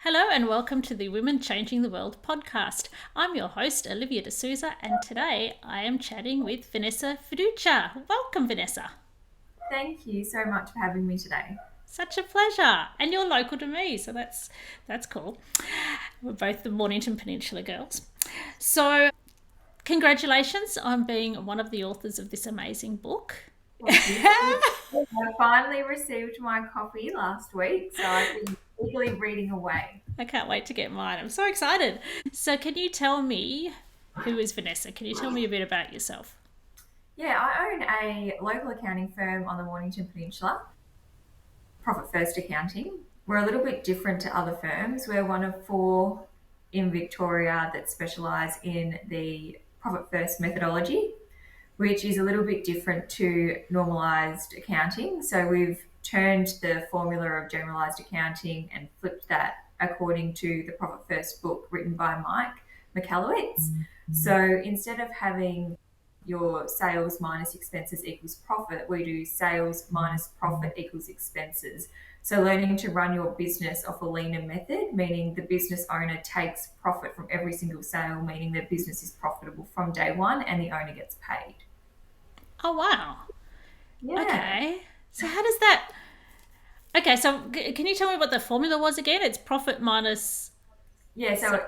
Hello and welcome to the Women Changing the World podcast. I'm your host, Olivia D'Souza, and today I am chatting with Vanessa Fiducia. Welcome, Vanessa. Thank you so much for having me today. Such a pleasure. And you're local to me, so that's cool. We're both the Mornington Peninsula girls. So, congratulations on being one of the authors of this amazing book. Thank you. I finally received my copy last week, so I've been eagerly reading away. I can't wait to get mine. I'm so excited. So, can you tell me who is Vanessa? Can you tell me a bit about yourself? Yeah, I own a local accounting firm on the Mornington Peninsula, Profit First Accounting. We're a little bit different to other firms. We're one of four in Victoria that specialise in the Profit First methodology, which is a little bit different to normalised accounting. So we've turned the formula of generalised accounting and flipped that according to the Profit First book written by Mike McAllowitz. So instead of having your sales minus expenses equals profit, we do sales minus profit equals expenses. So learning to run your business off a leaner method, meaning the business owner takes profit from every single sale, meaning their business is profitable from day one and the owner gets paid. Oh, wow. Yeah. Okay. So how does that? Okay, so can you tell me what the formula was again? It's profit minus Yeah, so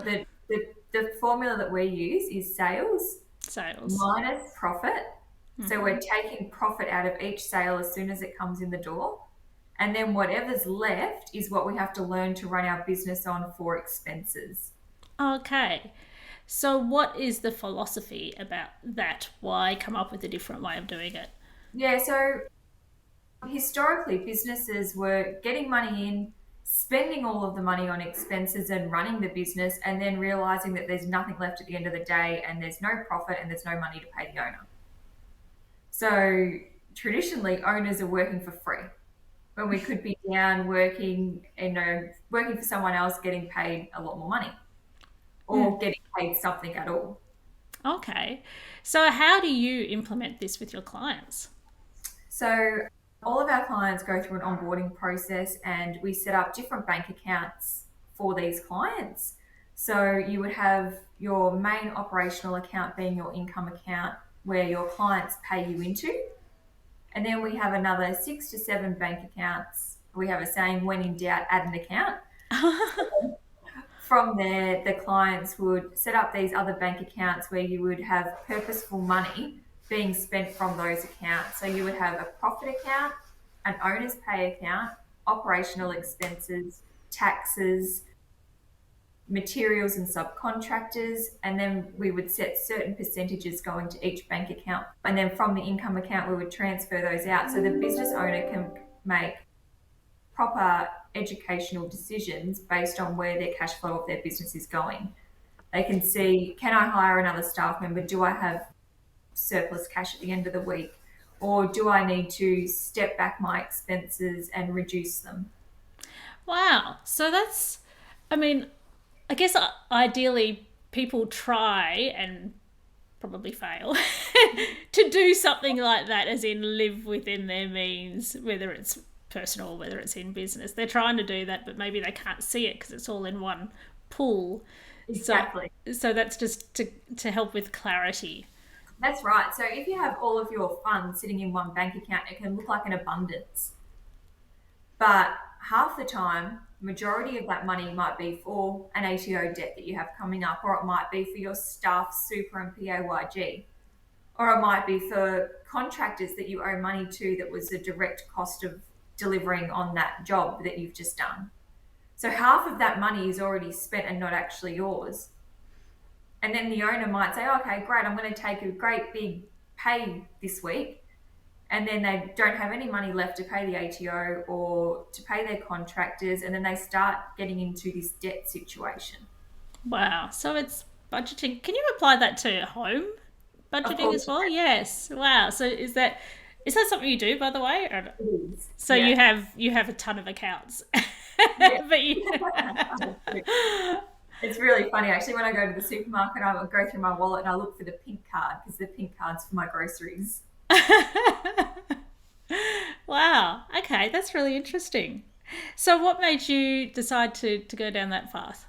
the formula that we use is sales sales. minus profit. So we're taking profit out of each sale as soon as it comes in the door. And then whatever's left is what we have to learn to run our business on for expenses. Okay. So what is the philosophy about that? Why come up with a different way of doing it? Yeah, so historically, businesses were getting money in, spending all of the money on expenses and running the business, and then realizing that there's nothing left at the end of the day and there's no profit and there's no money to pay the owner. So traditionally, owners are working for free when we could be down working, working for someone else, getting paid a lot more money or getting paid something at all. Okay. So how do you implement this with your clients? So all of our clients go through an onboarding process and we set up different bank accounts for these clients. So you would have your main operational account being your income account where your clients pay you into. And then we have another 6 to 7 bank accounts. We have a saying, when in doubt, add an account. From there, the clients would set up these other bank accounts where you would have purposeful money being spent from those accounts. So you would have a profit account, an owner's pay account, operational expenses, taxes, materials and subcontractors, and then we would set certain percentages going to each bank account. And then from the income account, we would transfer those out so the business owner can make proper educational decisions based on where their cash flow of their business is going. They can see, can I hire another staff member? Do I have surplus cash at the end of the week? Or do I need to step back my expenses and reduce them? Wow. So that's, I mean, I guess ideally people try and probably fail to do something like that, as in live within their means, whether it's personal or whether it's in business. They're trying to do that, but maybe they can't see it because it's all in one pool. So, Exactly. so that's just to help with clarity. That's right. So if you have all of your funds sitting in one bank account, it can look like an abundance. But half the time, majority of that money might be for an ATO debt that you have coming up, or it might be for your staff super and PAYG, or it might be for contractors that you owe money to that was a direct cost of delivering on that job that you've just done. So half of that money is already spent and not actually yours. And then the owner might say, okay, great, I'm going to take a great big pay this week. And then they don't have any money left to pay the ATO or to pay their contractors. And then they start getting into this debt situation. Wow. So it's budgeting. Can you apply that to home Of budgeting as course, well? Yes. Wow. So is that something you do, by the way? it is. So Yeah. you have a ton of accounts, Yeah. but you. It's really funny. Actually, when I go to the supermarket, I will go through my wallet and I look for the pink card because the pink card's for my groceries. Wow. Okay, that's really interesting. So, what made you decide to go down that path?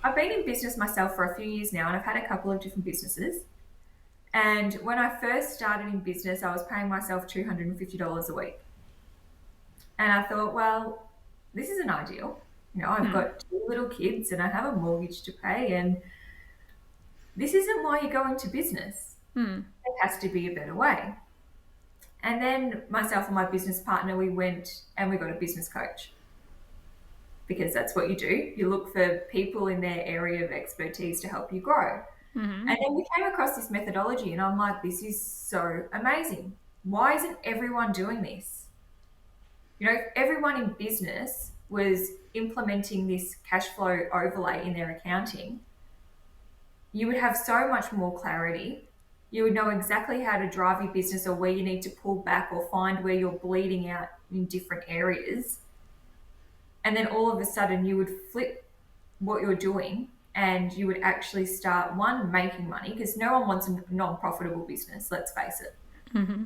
I've been in business myself for a few years now, and I've had a couple of different businesses. And when I first started in business, I was paying myself $250 a week. And I thought, well, this isn't ideal. I've Hmm. got two little kids and I have a mortgage to pay, and this isn't why you're going to business. Hmm. There has to be a better way. And then myself and my business partner, we went and we got a business coach, because that's what you do. You look for people in their area of expertise to help you grow. Hmm. And then we came across this methodology, and I'm like, this is so amazing. Why isn't everyone doing this? If everyone in business was implementing this cash flow overlay in their accounting, you would have so much more clarity. You would know exactly how to drive your business, or where you need to pull back, or find where you're bleeding out in different areas. And then all of a sudden, you would flip what you're doing, and you would actually start, one, making money, because no one wants a non profitable business, let's face it. Hmm.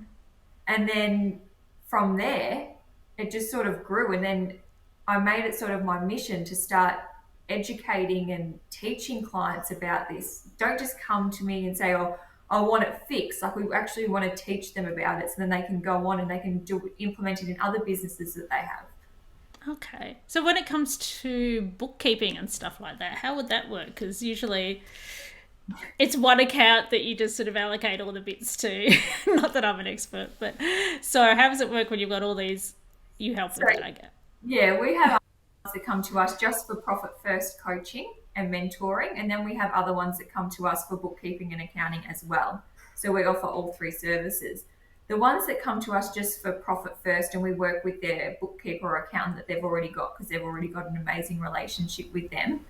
And then from there, it just sort of grew. And then I made it sort of my mission to start educating and teaching clients about this. Don't just come to me and say, oh, I want it fixed. Like, we actually want to teach them about it, so then they can go on and they can implement it in other businesses that they have. Okay. So, when it comes to bookkeeping and stuff like that, how would that work? Because usually it's one account that you just sort of allocate all the bits to. Not that I'm an expert, but so how does it work when you've got all these? You help So with that, I guess. yeah, we have ones that come to us just for profit first coaching and mentoring, and then we have other ones that come to us for bookkeeping and accounting as well. So we offer all three services. The ones that come to us just for profit first, and we work with their bookkeeper or accountant that they've already got, because they've already got an amazing relationship with them.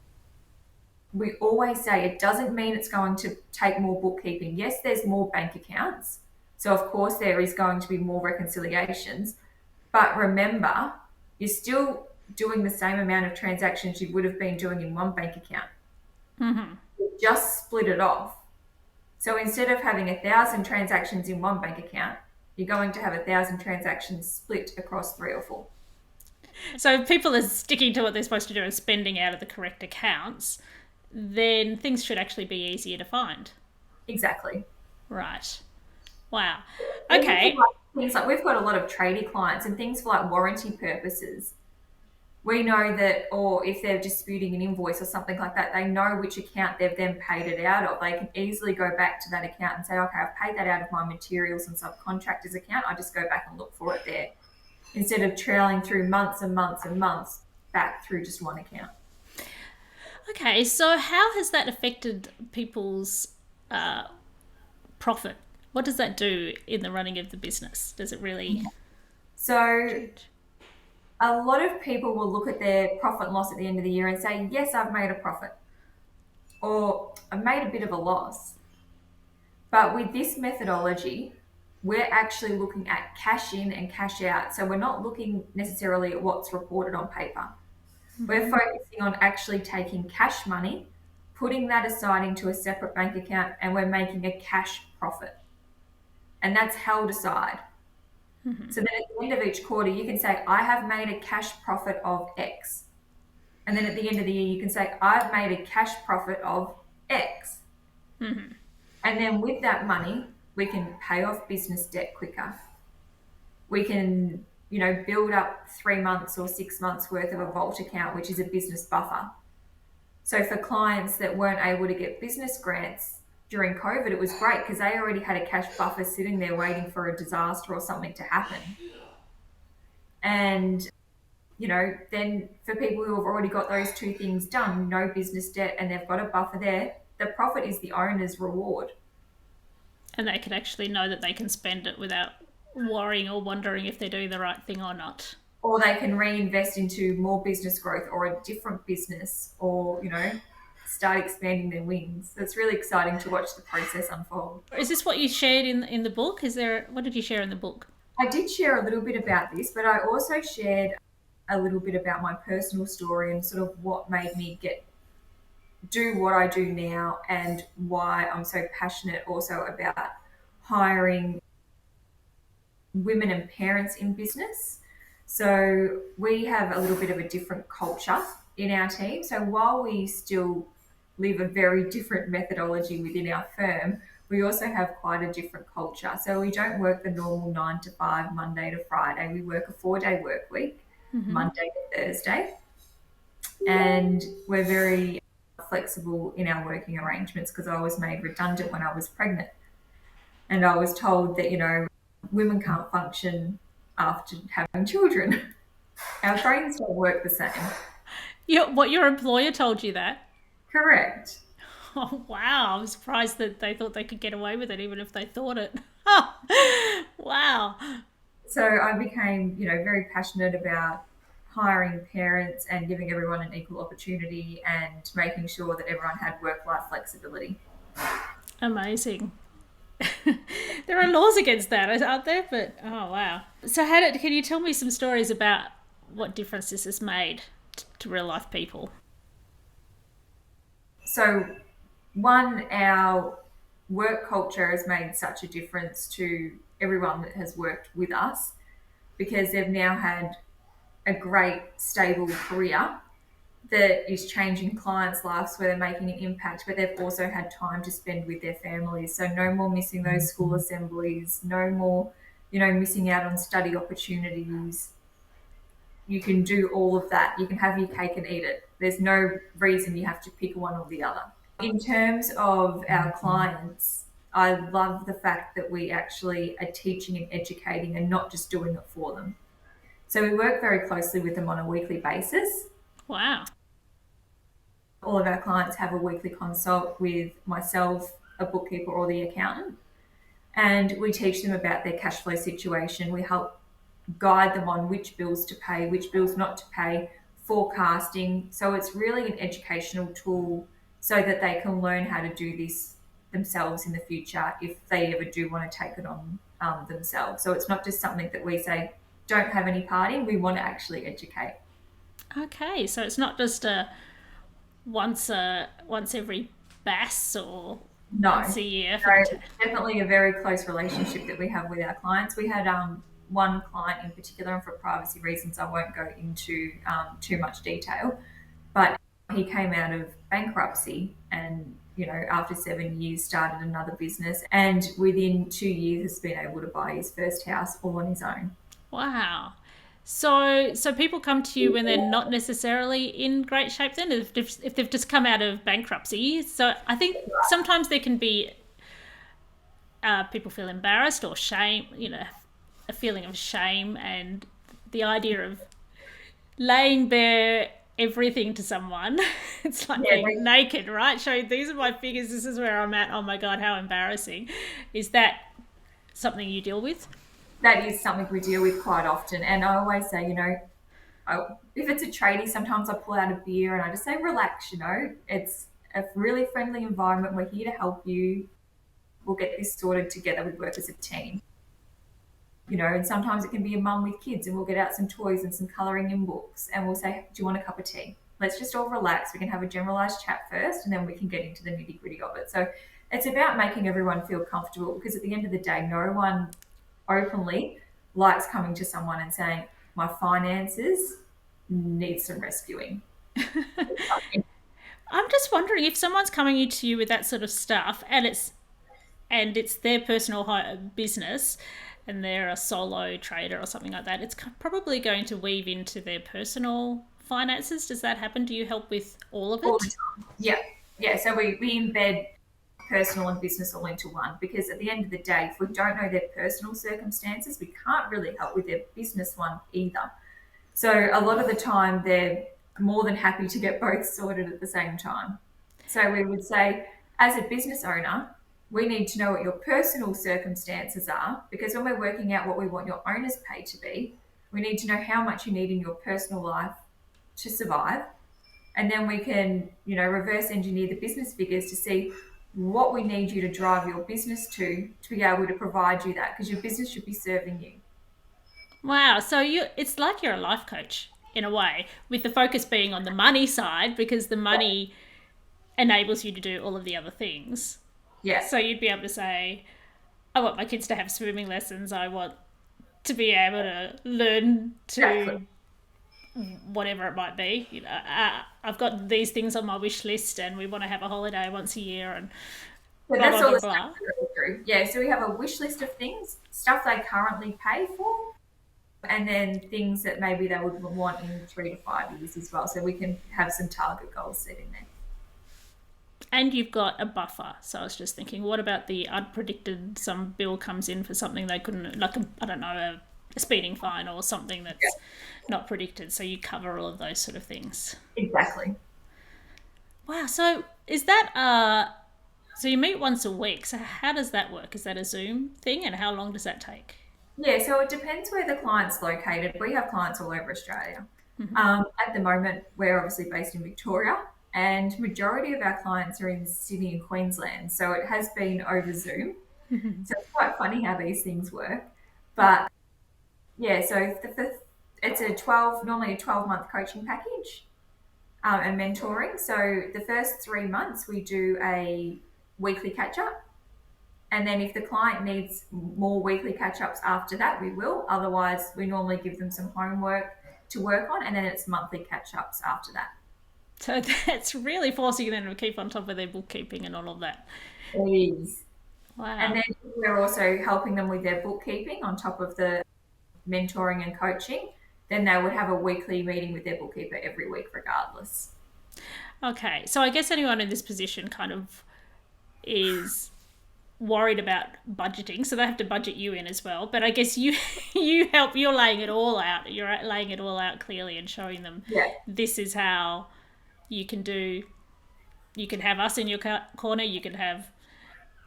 We always say it doesn't mean it's going to take more bookkeeping. Yes, there's more bank accounts. So, of course, there is going to be more reconciliations. But remember, you're still doing the same amount of transactions you would have been doing in one bank account. Hmm. Just split it off. So instead of having 1,000 transactions in one bank account, you're going to have 1,000 transactions split across three or four. So, if people are sticking to what they're supposed to do and spending out of the correct accounts, then things should actually be easier to find. Exactly. Right. Wow. Even for Okay. like things like, we've got a lot of tradie clients, and things for like warranty purposes. We know that, or if they're disputing an invoice or something like that, they know which account they've then paid it out of. They can easily go back to that account and say, okay, I've paid that out of my materials and subcontractors account. I just go back and look for it there, instead of trailing through months and months and months back through just one account. Okay. So, how has that affected people's uh, profit? What does that do in the running of the business? Does it really So change? a lot of people will look at their profit and loss at the end of the year and say, yes, I've made a profit, or I've made a bit of a loss. But with this methodology, we're actually looking at cash in and cash out. So we're not looking necessarily at what's reported on paper. We're focusing on actually taking cash money, putting that aside into a separate bank account, and we're making a cash profit. And that's held aside. So then at the end of each quarter, you can say, I have made a cash profit of X. And then at the end of the year, you can say, I've made a cash profit of X. And then with that money, we can pay off business debt quicker. We can, build up 3 months or 6 months worth of a vault account, which is a business buffer. So for clients that weren't able to get business grants during COVID, it was great, because they already had a cash buffer sitting there waiting for a disaster or something to happen. And, then for people who have already got those two things done, no business debt, and they've got a buffer there, the profit is the owner's reward. And they can actually know that they can spend it without worrying or wondering if they're doing the right thing or not. Or they can reinvest into more business growth or a different business, or, start expanding their wings. So it's really exciting to watch the process unfold. Is this what you shared in the book? Is there what did you share in the book? I did share a little bit about this, but I also shared a little bit about my personal story and sort of what made me do what I do now, and why I'm so passionate also about hiring women and parents in business. So we have a little bit of a different culture in our team. So while we still live a very different methodology within our firm, we also have quite a different culture. So we don't work the normal 9 to 5, Monday to Friday. We work a 4 day work week, Mm-hmm. Monday to Thursday. And we're very flexible in our working arrangements because I was made redundant when I was pregnant. And I was told that, women can't function after having children. Our brains don't work the same. What your employer told you that? Correct. Oh wow! I'm surprised that they thought they could get away with it, even if they thought it. Wow. So I became, very passionate about hiring parents and giving everyone an equal opportunity and making sure that everyone had work life flexibility. Amazing. There are laws against that, aren't there? But oh wow. So can you tell me some stories about what difference this has made to real life people? So, one, our work culture has made such a difference to everyone that has worked with us because they've now had a great, stable career that is changing clients' lives where they're making an impact, but they've also had time to spend with their families. So no more missing those school assemblies, no more, missing out on study opportunities. You can do all of that. You can have your cake and eat it. There's no reason you have to pick one or the other. In terms of our clients, I love the fact that we actually are teaching and educating and not just doing it for them. So we work very closely with them on a weekly basis. Wow. All of our clients have a weekly consult with myself, a bookkeeper, or the accountant, and we teach them about their cash flow situation. We help guide them on which bills to pay, which bills not to pay, forecasting. So it's really an educational tool so that they can learn how to do this themselves in the future if they ever do want to take it on themselves. So it's not just something that we say, don't have any partying, we want to actually educate. Okay, so it's not just once every bass or No, once a year for so the. it's definitely a very close relationship that we have with our clients. We had one client in particular, and for privacy reasons, I won't go into too much detail, but he came out of bankruptcy and, after 7 years started another business and within 2 years has been able to buy his first house all on his own. Wow. So people come to you when they're not necessarily in great shape. Then, if they've just come out of bankruptcy, so I think sometimes there can be people feel embarrassed or shame. A feeling of shame and the idea of laying bare everything to someone. It's like Yeah, being naked, right? Showing these are my figures. This is where I'm at. Oh my god, how embarrassing! Is that something you deal with? that is something we deal with quite often. And I always say, if it's a tradie, sometimes I pull out a beer and I just say, relax, it's a really friendly environment. We're here to help you. We'll get this sorted together. We work as a team. And sometimes it can be a mum with kids and we'll get out some toys and some colouring in books and we'll say, do you want a cup of tea? Let's just all relax. We can have a generalised chat first and then we can get into the nitty gritty of it. So it's about making everyone feel comfortable because at the end of the day, no one openly likes coming to someone and saying, my finances need some rescuing. I'm just wondering if someone's coming to you with that sort of stuff, and it's their personal business, and they're a solo trader or something like that. It's probably going to weave into their personal finances. Does that happen? Do you help with all of All the it? time. Yeah. Yeah. So we embed personal and business all into one because at the end of the day, if we don't know their personal circumstances, we can't really help with their business one either. So a lot of the time, they're more than happy to get both sorted at the same time. So we would say, as a business owner, we need to know what your personal circumstances are because when we're working out what we want your owner's pay to be, we need to know how much you need in your personal life to survive. And then we can, reverse engineer the business figures to see what we need you to drive your business to be able to provide you that because your business should be serving you. Wow. So it's like you're a life coach in a way, with the focus being on the money side because the money enables you to do all of the other things. Yeah. So you'd be able to say, I want my kids to have swimming lessons. I want to be able to learn Exactly. to whatever it might be. I've got these things on my wish list, and we want to have a holiday once a year, and So blah that's blah all blah the steps blah. that we go through. Yeah, so we have a wish list of things, stuff they currently pay for, and then things that maybe they would want in 3 to 5 years as well. So we can have some target goals set in there. And you've got a buffer. So I was just thinking, what about the unpredicted? Some bill comes in for something they couldn't, like I don't know, a speeding fine or something Yeah, that's not predicted. So you cover all of those sort of things. exactly. Wow. So is that so you meet once a week. So how does that work? Is that a Zoom thing, and how long does that take? Yeah, so it depends where the client's located. We have clients all over Australia. At the moment, we're obviously based in Victoria, and majority of our clients are in Sydney and Queensland. So it has been over Zoom. So it's quite funny how these things work. But yeah, so it's a 12, normally a 12-month coaching package and mentoring. So the first 3 months we do a weekly catch up. And then if the client needs more weekly catch ups after that, we will. Otherwise, we normally give them some homework to work on, and then it's monthly catch ups after that. So that's really forcing them to keep on top of their bookkeeping and all of that. It is. And Wow. then we're also helping them with their bookkeeping on top of the mentoring and coaching. Then they would have a weekly meeting with their bookkeeper every week, regardless. Okay. So I guess anyone in this position kind of is worried about budgeting, so they have to budget you in as well. But I guess you you help. You're laying it all out. You're laying it all out clearly and showing them Yeah. this is how you can do. You can have us in your corner. You can have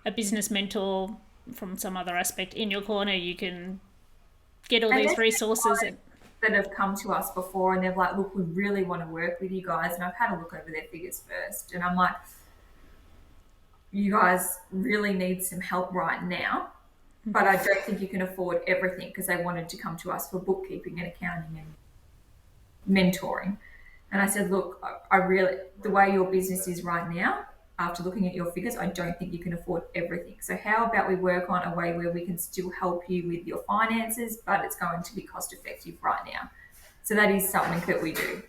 a business mentor from some other aspect in your corner. You can get all And these there's resources. And clients that have come to us before and they're like, look, we really want to work with you guys. And I've had a look over their figures first. And I'm like, you guys really need some help right now. But I don't think you can afford everything because they wanted to come to us for bookkeeping and accounting and mentoring. And I said, look, I really, the way your business is right now, after looking at your figures, I don't think you can afford everything. So how about we work on a way where we can still help you with your finances, but it's going to be cost effective right now. So that is something that we do.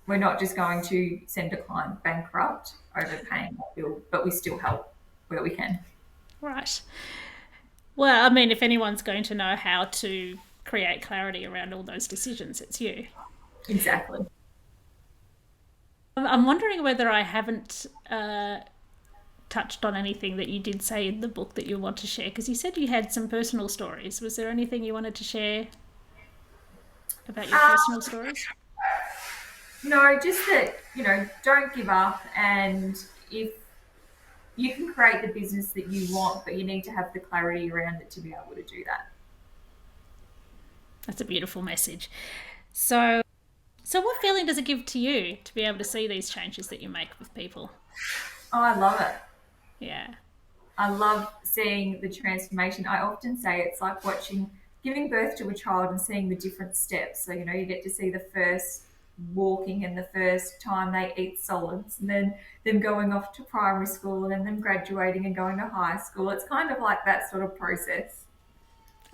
We're not just going to send a client bankrupt over paying that bill, but we still help where we can. right. Well, I mean, if anyone's going to know how to create clarity around all those decisions, it's you. Exactly. I'm wondering whether I haven't touched on anything that you did say in the book that you want to share, because you said you had some personal stories. Was there anything you wanted to share about your personal Um, stories? no, just that, don't give up. And if you can create the business that you want, but you need to have the clarity around it to be able to do that. That's a beautiful message. So, so what feeling does it give to you to be able to see these changes that you make with people? Oh, I love it. Yeah. I love seeing the transformation. I often say it's like giving birth to a child and seeing the different steps. So, you get to see the first walking and the first time they eat solids, and then them going off to primary school and then them graduating and going to high school. It's kind of like that sort of process.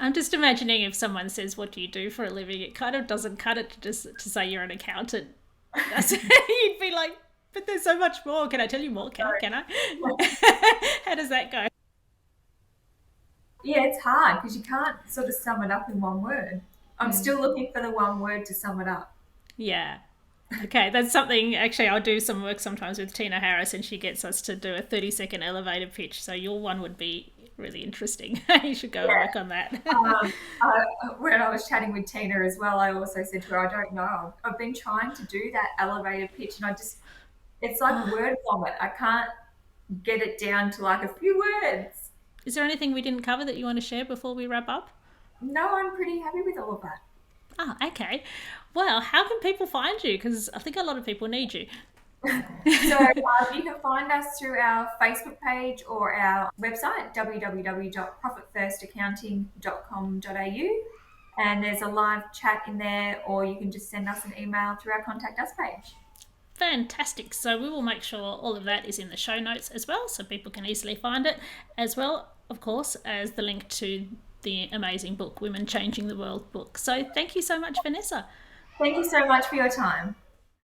I'm just imagining if someone says, "What do you do for a living?" It kind of doesn't cut it to just to say you're an accountant. You'd be like, "But there's so much more. Can I tell you more? Can I? How does that go?" Yeah, it's hard because you can't sort of sum it up in one word. I'm still looking for the one word to sum it up. Yeah. Okay, that's something. Actually, I'll do some work sometimes with Tina Harris, and she gets us to do a 30-second elevator pitch. So your one would be really interesting. You should go and Yeah. work on that. When I was chatting with Tina as well, I also said to her, I don't know. I've been trying to do that elevator pitch and it's like word vomit. I can't get it down to like a few words. Is there anything we didn't cover that you want to share before we wrap up? No, I'm pretty happy with all of that. Ah, okay. Well, how can people find you? Because I think a lot of people need you. So you can find us through our Facebook page or our website, www.profitfirstaccounting.com.au. And there's a live chat in there, or you can just send us an email through our contact us page. Fantastic. So we will make sure all of that is in the show notes as well, so people can easily find it, as well, of course, as the link to the amazing book, Women Changing the World book. So thank you so much, Vanessa. Thank you so much for your time.